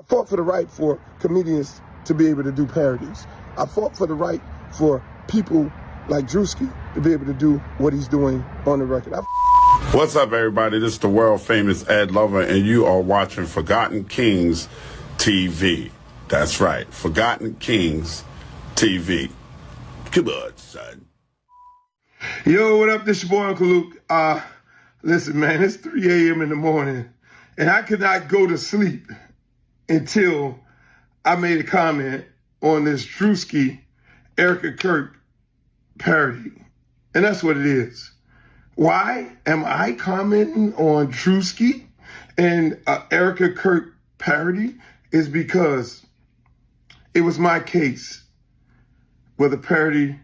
I fought for the right for comedians to be able to do parodies. I fought for the right for people like Druski to be able to do what he's doing on the record. What's up, everybody? This is the world famous Ed Lover, and you are watching Forgotten Kings TV. That's right, Forgotten Kings TV. Come on, son. Yo, what up? This your boy, Uncle Luke. Listen, man, it's 3 a.m. in the morning, and I could not go to sleep until I made a comment on this Druski, Erika Kirk parody. And that's what it is. Why am I commenting on Druski and Erika Kirk parody? Is because it was my case where the parody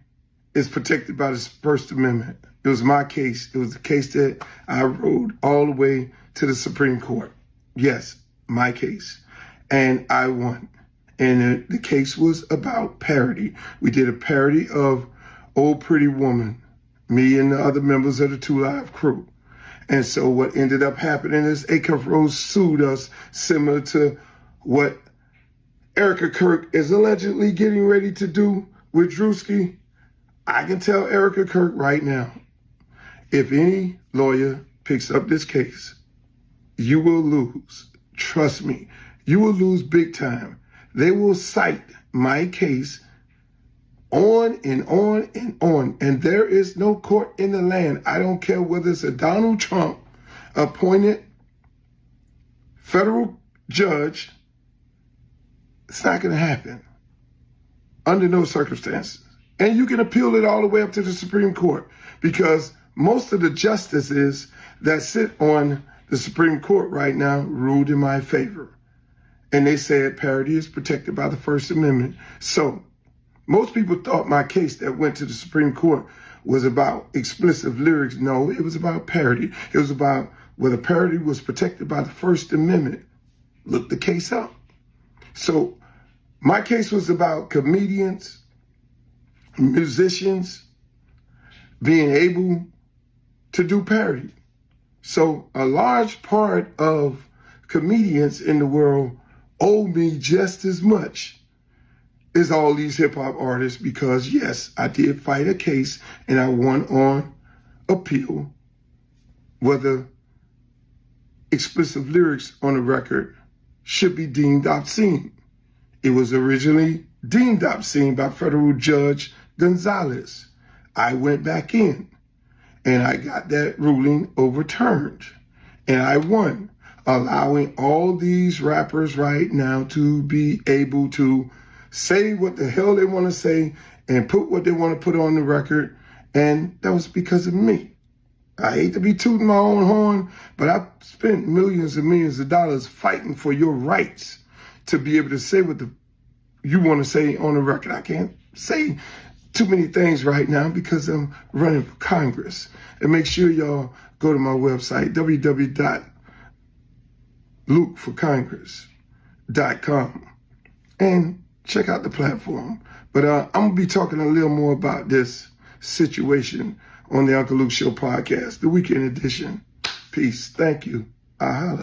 is protected by the First Amendment. It was my case. It was the case that I rode all the way to the Supreme Court. Yes, my case. And I won. And the case was about parody. We did a parody of Old Pretty Woman, me and the other members of the 2 Live crew. And so what ended up happening is Erika Rose sued us, similar to what Erika Kirk is allegedly getting ready to do with Druski. I can tell Erika Kirk right now, if any lawyer picks up this case, you will lose. Trust me, you will lose big time. They will cite my case on and on and on. And there is no court in the land. I don't care whether it's a Donald Trump appointed federal judge. It's not going to happen under no circumstances. And you can appeal it all the way up to the Supreme Court, because most of the justices that sit on the Supreme Court right now ruled in my favor. And they said parody is protected by the First Amendment. So most people thought my case that went to the Supreme Court was about explicit lyrics. No, it was about parody. It was about whether parody was protected by the First Amendment. Look the case up. So my case was about comedians, musicians being able to do parody. So a large part of comedians in the world owe me just as much as all these hip hop artists, because yes, I did fight a case and I won on appeal whether explicit lyrics on a record should be deemed obscene. It was originally deemed obscene by federal judge Gonzalez. I went back in and I got that ruling overturned and I won, allowing all these rappers right now to be able to say what the hell they want to say and put what they want to put on the record. And that was because of me. I hate to be tooting my own horn, but I spent millions and millions of dollars fighting for your rights to be able to say what you want to say on the record. I can't say too many things right now because I'm running for Congress. And make sure y'all go to my website, www.lukeforcongress.com, and check out the platform. But I'm going to be talking a little more about this situation on the Uncle Luke Show podcast, the weekend edition. Peace. Thank you. I holla.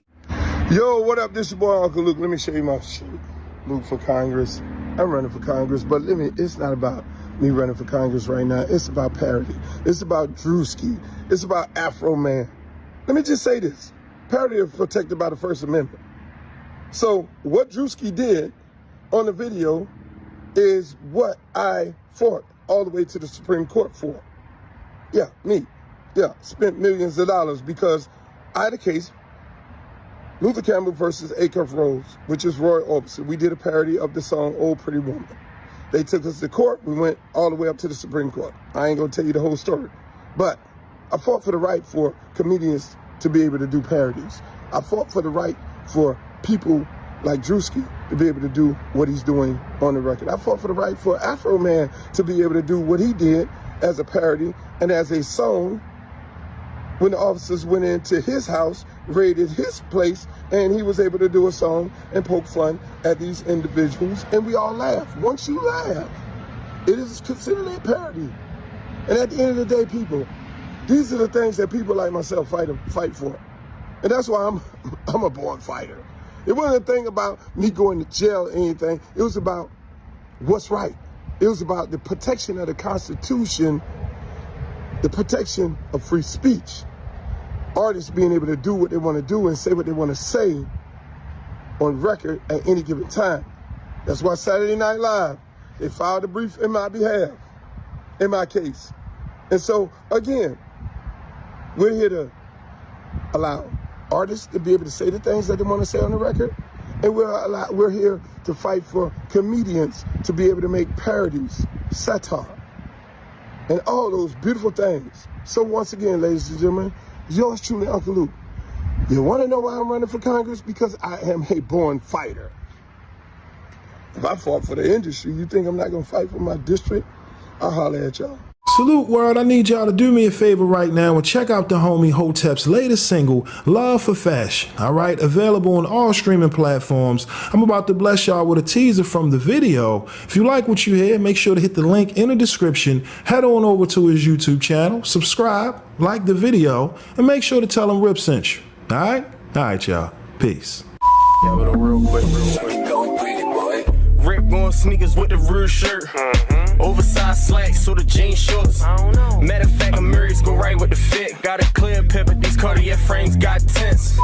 Yo, what up? This is your boy, Uncle Luke. Let me show you my shirt. Luke for Congress. I'm running for Congress, but it's not about me running for Congress right now. It's about parody. It's about Druski. It's about Afro Man. Let me just say this. Parody is protected by the First Amendment. So what Druski did on the video is what I fought all the way to the Supreme Court for. Yeah, me. Yeah, spent millions of dollars because I had a case, Luther Campbell versus Erika Rose, which is Roy Orbison. We did a parody of the song Old Pretty Woman. They took us to court. We went all the way up to the Supreme Court. I ain't gonna tell you the whole story, but I fought for the right for comedians to be able to do parodies. I fought for the right for people like Druski to be able to do what he's doing on the record. I fought for the right for Afro Man to be able to do what he did as a parody and as a song when the officers went into his house, raided his place, and he was able to do a song and poke fun at these individuals, and we all laugh. Once you laugh, it is considered a parody. And at the end of the day, people, these are the things that people like myself fight for. And that's why I'm a born fighter. It wasn't a thing about me going to jail or anything. It was about what's right. It was about the protection of the Constitution, the protection of free speech. Artists being able to do what they want to do and say what they want to say on record at any given time. That's why Saturday Night Live, they filed a brief in my behalf, in my case. And so, again, we're here to allow artists to be able to say the things that they want to say on the record. And we're here to fight for comedians to be able to make parodies, satire, and all those beautiful things. So once again, ladies and gentlemen, yours truly, Uncle Luke. You want to know why I'm running for Congress? Because I am a born fighter. If I fought for the industry, you think I'm not going to fight for my district? I'll holler at y'all. Salute world, I need y'all to do me a favor right now and check out the homie Hotep's latest single, Love for Fashion, alright? Available on all streaming platforms. I'm about to bless y'all with a teaser from the video. If you like what you hear, make sure to hit the link in the description, head on over to his YouTube channel, subscribe, like the video, and make sure to tell him Rip sent you, alright? Alright y'all, peace. Yeah, but real quick. Rip on sneakers with the real shirt. Oversized slacks, so the jean shorts. Matter of fact, I'm Mary's go right with the fit. Got a clear pepper, these Cartier frames got tints.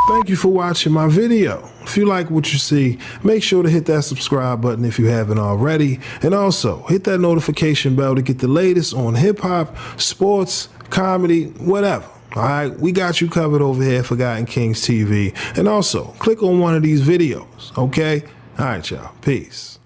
Thank you for watching my video. If you like what you see, make sure to hit that subscribe button if you haven't already. And also, hit that notification bell to get the latest on hip-hop, sports, comedy, whatever. Alright, we got you covered over here at Forgotten Kings TV. And also, click on one of these videos, okay? Alright, y'all. Peace.